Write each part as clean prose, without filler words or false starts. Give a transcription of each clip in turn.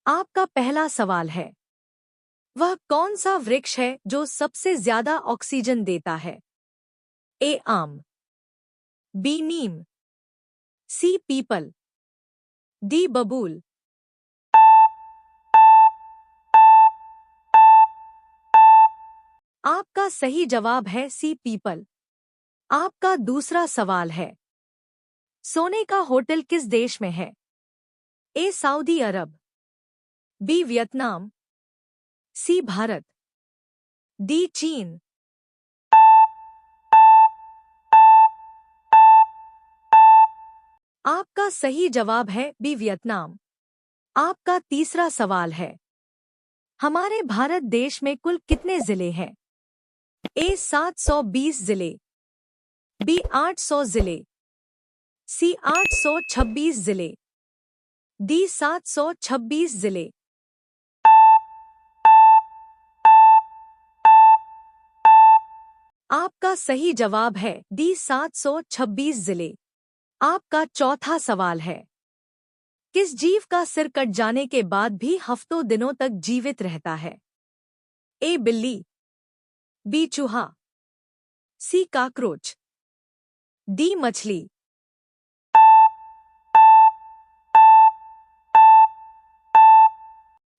आपका पहला सवाल है, वह कौन सा वृक्ष है जो सबसे ज्यादा ऑक्सीजन देता है? ए आम, बी नीम, सी पीपल, डी बबूल। आपका सही जवाब है सी पीपल। आपका दूसरा सवाल है, सोने का होटल किस देश में है? ए सऊदी अरब, बी वियतनाम, सी भारत, डी चीन। आपका सही जवाब है बी वियतनाम। आपका तीसरा सवाल है, हमारे भारत देश में कुल कितने जिले हैं? ए 720 जिले, बी 800 जिले, सी 826 जिले, डी 726 जिले। आपका सही जवाब है डी 726 जिले। आपका चौथा सवाल है, किस जीव का सिर कट जाने के बाद भी हफ्तों दिनों तक जीवित रहता है? ए बिल्ली, बी चूहा, सी कॉकरोच, डी मछली।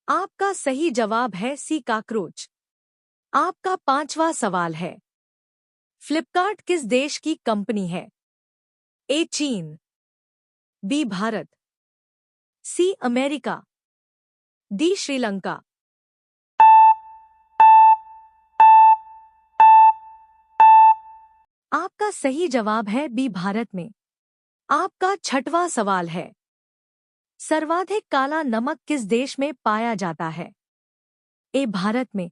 आपका सही जवाब है सी कॉकरोच। आपका पांचवा सवाल है, फ्लिपकार्ट किस देश की कंपनी है? ए चीन, B Bharat, C America, D Sri Lanka. आपका सही जवाब है बी भारत में। आपका छठवां सवाल है, सर्वाधिक काला नमक किस देश में पाया जाता है? ए भारत में,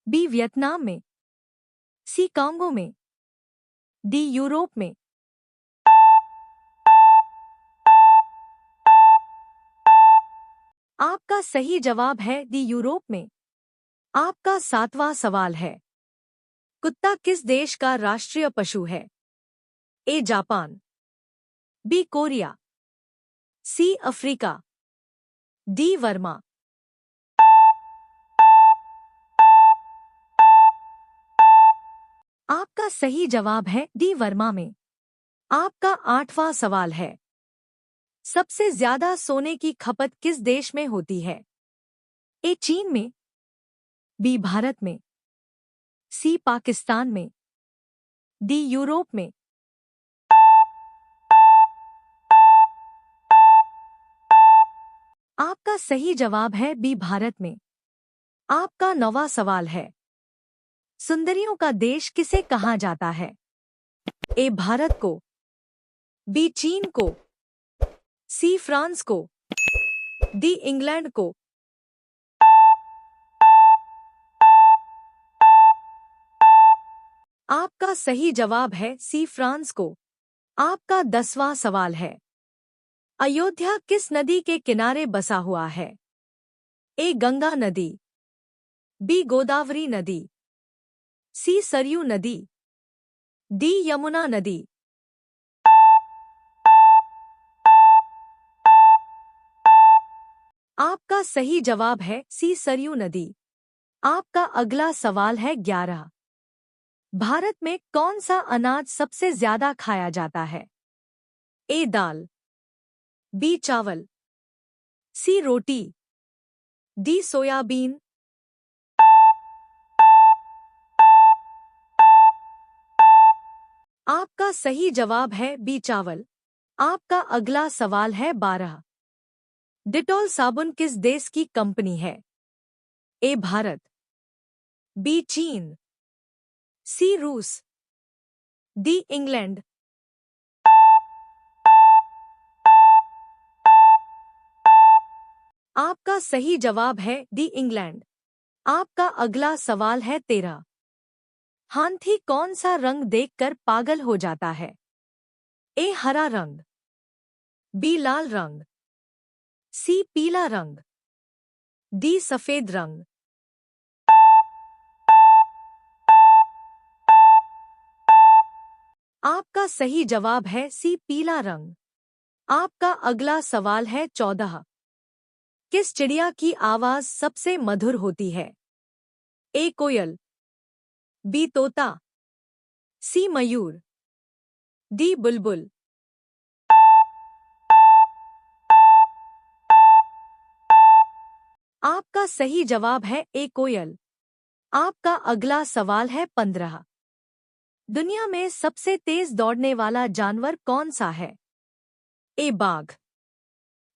बी वियतनाम में, सी कांगो में, डी यूरोप में। आपका सही जवाब है डी यूरोप में। आपका सातवां सवाल है, कुत्ता किस देश का राष्ट्रीय पशु है? A Japan, B Korea, C Africa, D Burma. आपका सही जवाब है डी वर्मा में। आपका आठवां सवाल है, सबसे ज्यादा सोने की खपत किस देश में होती है? ए चीन में, बी भारत में, सी पाकिस्तान में, डी यूरोप में। आपका सही जवाब है बी भारत में। आपका नौवां सवाल है, सुंदरियों का देश किसे कहा जाता है? ए भारत को, बी चीन को, सी फ्रांस को, डी इंग्लैंड को। आपका सही जवाब है सी फ्रांस को। आपका 10वां सवाल है, अयोध्या किस नदी के किनारे बसा हुआ है? ए गंगा नदी, बी गोदावरी नदी, सी सरयू नदी, डी यमुना नदी। आपका सही जवाब है सी सरयू नदी। आपका अगला सवाल है 11, भारत में कौन सा अनाज सबसे ज्यादा खाया जाता है? ए दाल, बी चावल, सी रोटी, डी सोयाबीन। आपका सही जवाब है बी चावल। आपका अगला सवाल है 12, डिटॉल साबुन किस देश की कंपनी है? ए भारत, बी चीन, सी रूस, डी इंग्लैंड। आपका सही जवाब है डी इंग्लैंड। आपका अगला सवाल है 13, हाथी कौन सा रंग देखकर पागल हो जाता है? ए हरा रंग, बी लाल रंग, सी पीला रंग, डी सफेद रंग। आपका सही जवाब है सी पीला रंग। आपका अगला सवाल है 14, किस चिड़िया की आवाज सबसे मधुर होती है? ए कोयल, बी तोता, सी मयूर, डी बुलबुल। आपका सही जवाब है ए कोयल। आपका अगला सवाल है 15। दुनिया में सबसे तेज दौड़ने वाला जानवर कौन सा है? ए बाघ,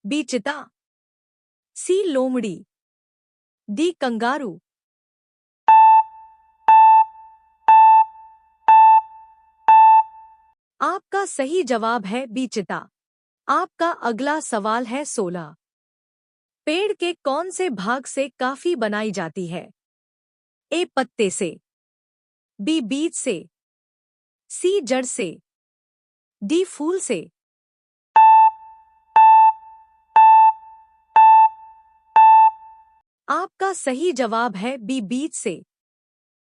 बी चीता, सी लोमड़ी, डी कंगारू। आपका सही जवाब है बी चीता। आपका अगला सवाल है 16। पेड़ के कौन से भाग से काफी बनाई जाती है? ए पत्ते से, बी बीज से, सी जड़ से, डी फूल से। आपका सही जवाब है बी बीज से।